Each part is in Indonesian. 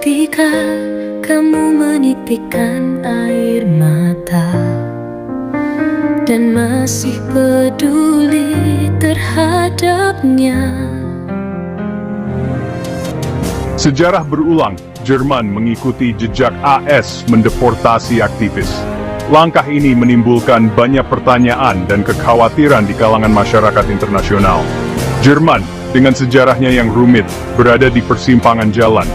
Ketika kamu menitikkan air mata dan masih peduli terhadapnya. Sejarah berulang, Jerman mengikuti jejak AS mendeportasi aktivis. Langkah ini menimbulkan banyak pertanyaan dan kekhawatiran di kalangan masyarakat internasional. Jerman, dengan sejarahnya yang rumit, berada di persimpangan jalan.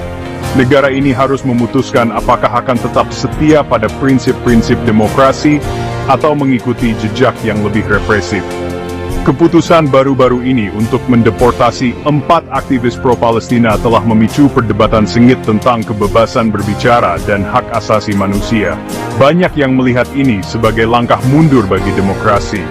Negara ini harus memutuskan apakah akan tetap setia pada prinsip-prinsip demokrasi atau mengikuti jejak yang lebih represif. Keputusan baru-baru ini untuk mendeportasi 4 aktivis pro-Palestina telah memicu perdebatan sengit tentang kebebasan berbicara dan hak asasi manusia. Banyak yang melihat ini sebagai langkah mundur bagi demokrasi.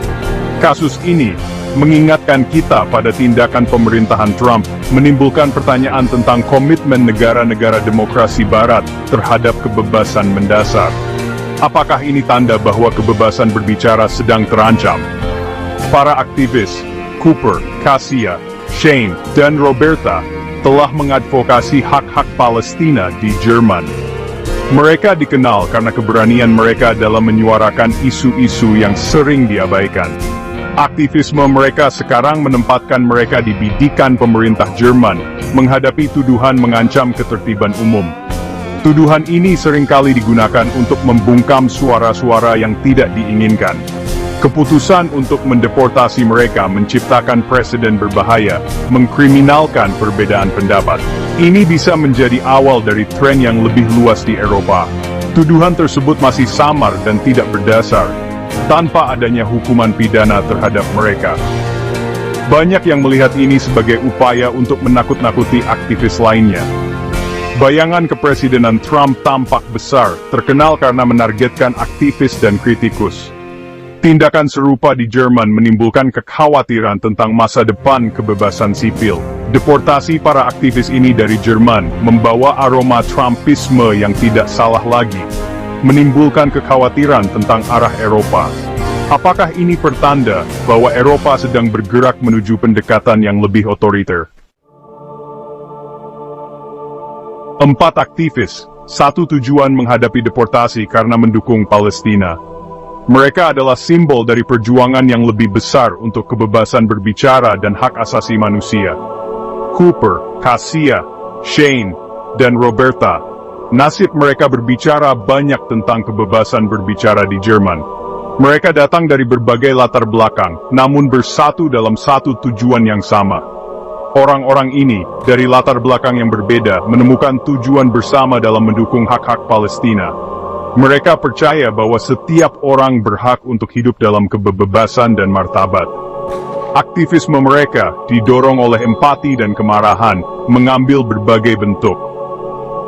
Kasus ini mengingatkan kita pada tindakan pemerintahan Trump, menimbulkan pertanyaan tentang komitmen negara-negara demokrasi Barat terhadap kebebasan mendasar. Apakah ini tanda bahwa kebebasan berbicara sedang terancam? Para aktivis, Cooper, Cassia, Shane, dan Roberta, telah mengadvokasi hak-hak Palestina di Jerman. Mereka dikenal karena keberanian mereka dalam menyuarakan isu-isu yang sering diabaikan. Aktivisme mereka sekarang menempatkan mereka di bidikan pemerintah Jerman, menghadapi tuduhan mengancam ketertiban umum. Tuduhan ini seringkali digunakan untuk membungkam suara-suara yang tidak diinginkan. Keputusan untuk mendeportasi mereka menciptakan presiden berbahaya, mengkriminalkan perbedaan pendapat. Ini bisa menjadi awal dari tren yang lebih luas di Eropa. Tuduhan tersebut masih samar dan tidak berdasar, tanpa adanya hukuman pidana terhadap mereka. Banyak yang melihat ini sebagai upaya untuk menakut-nakuti aktivis lainnya. Bayangan kepresidenan Trump tampak besar, terkenal karena menargetkan aktivis dan kritikus. Tindakan serupa di Jerman menimbulkan kekhawatiran tentang masa depan kebebasan sipil. Deportasi para aktivis ini dari Jerman membawa aroma Trumpisme yang tidak salah lagi, menimbulkan kekhawatiran tentang arah Eropa. Apakah ini pertanda bahwa Eropa sedang bergerak menuju pendekatan yang lebih otoriter? 4 aktivis, satu tujuan menghadapi deportasi karena mendukung Palestina. Mereka adalah simbol dari perjuangan yang lebih besar untuk kebebasan berbicara dan hak asasi manusia. Cooper, Cassia, Shane, dan Roberta, nasib mereka berbicara banyak tentang kebebasan berbicara di Jerman. Mereka datang dari berbagai latar belakang, namun bersatu dalam satu tujuan yang sama. Orang-orang ini, dari latar belakang yang berbeda, menemukan tujuan bersama dalam mendukung hak-hak Palestina. Mereka percaya bahwa setiap orang berhak untuk hidup dalam kebebasan dan martabat. Aktivisme mereka didorong oleh empati dan kemarahan, mengambil berbagai bentuk.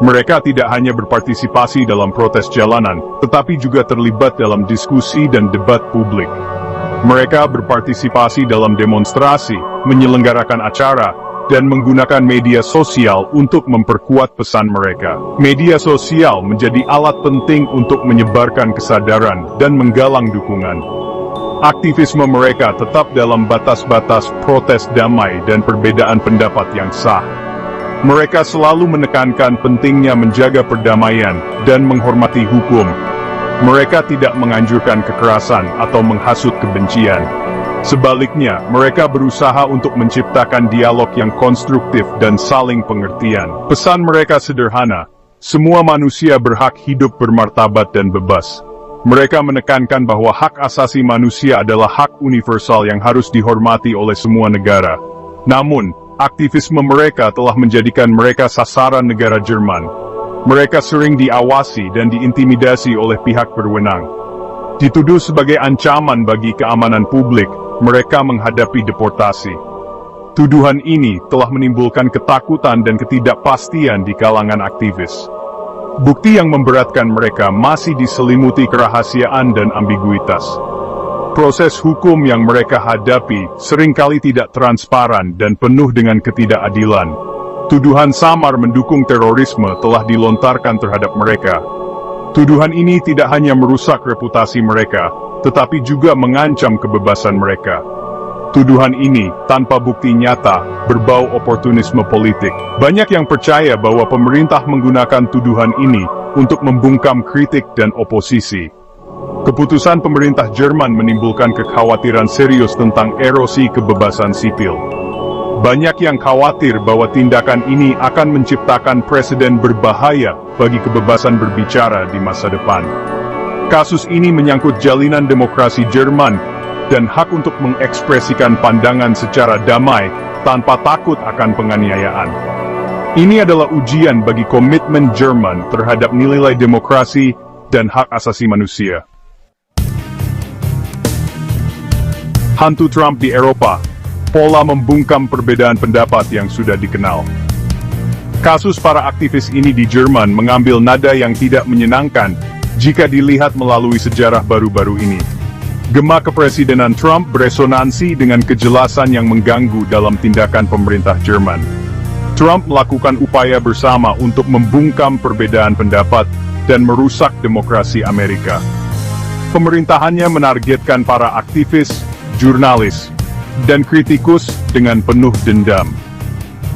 Mereka tidak hanya berpartisipasi dalam protes jalanan, tetapi juga terlibat dalam diskusi dan debat publik. Mereka berpartisipasi dalam demonstrasi, menyelenggarakan acara, dan menggunakan media sosial untuk memperkuat pesan mereka. Media sosial menjadi alat penting untuk menyebarkan kesadaran dan menggalang dukungan. Aktivisme mereka tetap dalam batas-batas protes damai dan perbedaan pendapat yang sah. Mereka selalu menekankan pentingnya menjaga perdamaian dan menghormati hukum. Mereka tidak menganjurkan kekerasan atau menghasut kebencian. Sebaliknya, mereka berusaha untuk menciptakan dialog yang konstruktif dan saling pengertian. Pesan mereka sederhana, semua manusia berhak hidup bermartabat dan bebas. Mereka menekankan bahwa hak asasi manusia adalah hak universal yang harus dihormati oleh semua negara. Namun, aktivisme mereka telah menjadikan mereka sasaran negara Jerman. Mereka sering diawasi dan diintimidasi oleh pihak berwenang. Dituduh sebagai ancaman bagi keamanan publik, mereka menghadapi deportasi. Tuduhan ini telah menimbulkan ketakutan dan ketidakpastian di kalangan aktivis. Bukti yang memberatkan mereka masih diselimuti kerahasiaan dan ambiguitas. Proses hukum yang mereka hadapi seringkali tidak transparan dan penuh dengan ketidakadilan. Tuduhan samar mendukung terorisme telah dilontarkan terhadap mereka. Tuduhan ini tidak hanya merusak reputasi mereka, tetapi juga mengancam kebebasan mereka. Tuduhan ini, tanpa bukti nyata, berbau oportunisme politik. Banyak yang percaya bahwa pemerintah menggunakan tuduhan ini untuk membungkam kritik dan oposisi. Keputusan pemerintah Jerman menimbulkan kekhawatiran serius tentang erosi kebebasan sipil. Banyak yang khawatir bahwa tindakan ini akan menciptakan presiden berbahaya bagi kebebasan berbicara di masa depan. Kasus ini menyangkut jalinan demokrasi Jerman dan hak untuk mengekspresikan pandangan secara damai tanpa takut akan penganiayaan. Ini adalah ujian bagi komitmen Jerman terhadap nilai demokrasi dan hak asasi manusia. Hantu Trump di Eropa, pola membungkam perbedaan pendapat yang sudah dikenal. Kasus para aktivis ini di Jerman mengambil nada yang tidak menyenangkan jika dilihat melalui sejarah baru-baru ini. Gema kepresidenan Trump beresonansi dengan kejelasan yang mengganggu dalam tindakan pemerintah Jerman. Trump melakukan upaya bersama untuk membungkam perbedaan pendapat dan merusak demokrasi Amerika. Pemerintahannya menargetkan para aktivis, jurnalis, dan kritikus dengan penuh dendam.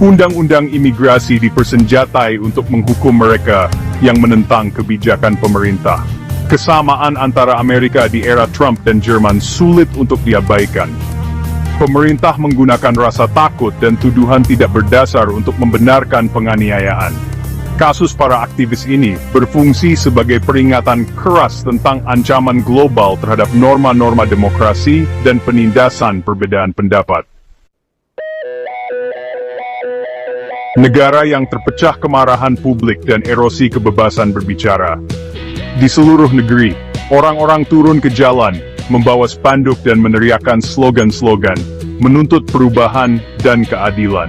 Undang-undang imigrasi dipersenjatai untuk menghukum mereka yang menentang kebijakan pemerintah. Kesamaan antara Amerika di era Trump dan Jerman sulit untuk diabaikan. Pemerintah menggunakan rasa takut dan tuduhan tidak berdasar untuk membenarkan penganiayaan. Kasus para aktivis ini berfungsi sebagai peringatan keras tentang ancaman global terhadap norma-norma demokrasi dan penindasan perbedaan pendapat. Negara yang terpecah kemarahan publik dan erosi kebebasan berbicara. Di seluruh negeri, orang-orang turun ke jalan, membawa spanduk dan meneriakkan slogan-slogan, menuntut perubahan dan keadilan.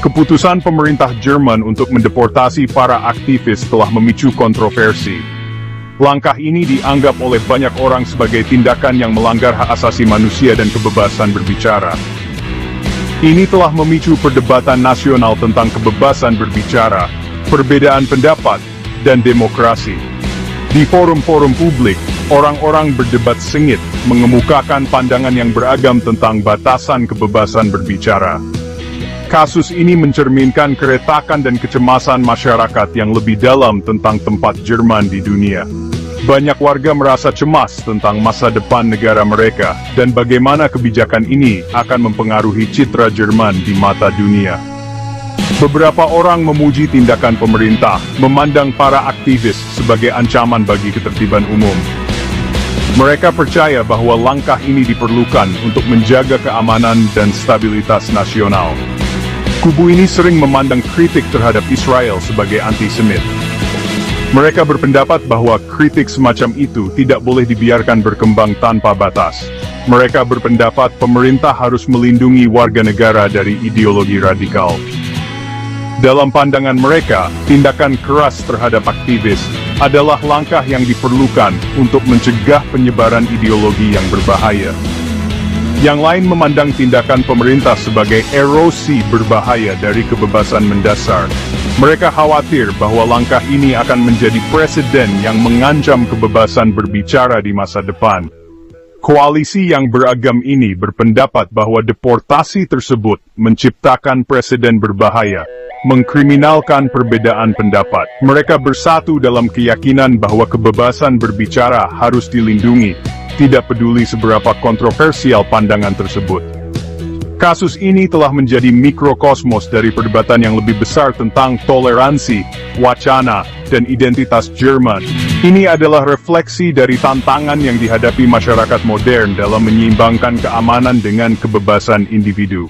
Keputusan pemerintah Jerman untuk mendeportasi para aktivis telah memicu kontroversi. Langkah ini dianggap oleh banyak orang sebagai tindakan yang melanggar hak asasi manusia dan kebebasan berbicara. Ini telah memicu perdebatan nasional tentang kebebasan berbicara, perbedaan pendapat, dan demokrasi. Di forum-forum publik, orang-orang berdebat sengit, mengemukakan pandangan yang beragam tentang batasan kebebasan berbicara. Kasus ini mencerminkan keretakan dan kecemasan masyarakat yang lebih dalam tentang tempat Jerman di dunia. Banyak warga merasa cemas tentang masa depan negara mereka, dan bagaimana kebijakan ini akan mempengaruhi citra Jerman di mata dunia. Beberapa orang memuji tindakan pemerintah, memandang para aktivis sebagai ancaman bagi ketertiban umum. Mereka percaya bahwa langkah ini diperlukan untuk menjaga keamanan dan stabilitas nasional. Kubu ini sering memandang kritik terhadap Israel sebagai antisemit. Mereka berpendapat bahwa kritik semacam itu tidak boleh dibiarkan berkembang tanpa batas. Mereka berpendapat pemerintah harus melindungi warga negara dari ideologi radikal. Dalam pandangan mereka, tindakan keras terhadap aktivis adalah langkah yang diperlukan untuk mencegah penyebaran ideologi yang berbahaya. Yang lain memandang tindakan pemerintah sebagai erosi berbahaya dari kebebasan mendasar. Mereka khawatir bahwa langkah ini akan menjadi presiden yang mengancam kebebasan berbicara di masa depan. Koalisi yang beragam ini berpendapat bahwa deportasi tersebut menciptakan presiden berbahaya, mengkriminalkan perbedaan pendapat. Mereka bersatu dalam keyakinan bahwa kebebasan berbicara harus dilindungi, tidak peduli seberapa kontroversial pandangan tersebut. Kasus ini telah menjadi mikrokosmos dari perdebatan yang lebih besar tentang toleransi, wacana, dan identitas Jerman. Ini adalah refleksi dari tantangan yang dihadapi masyarakat modern dalam menyeimbangkan keamanan dengan kebebasan individu.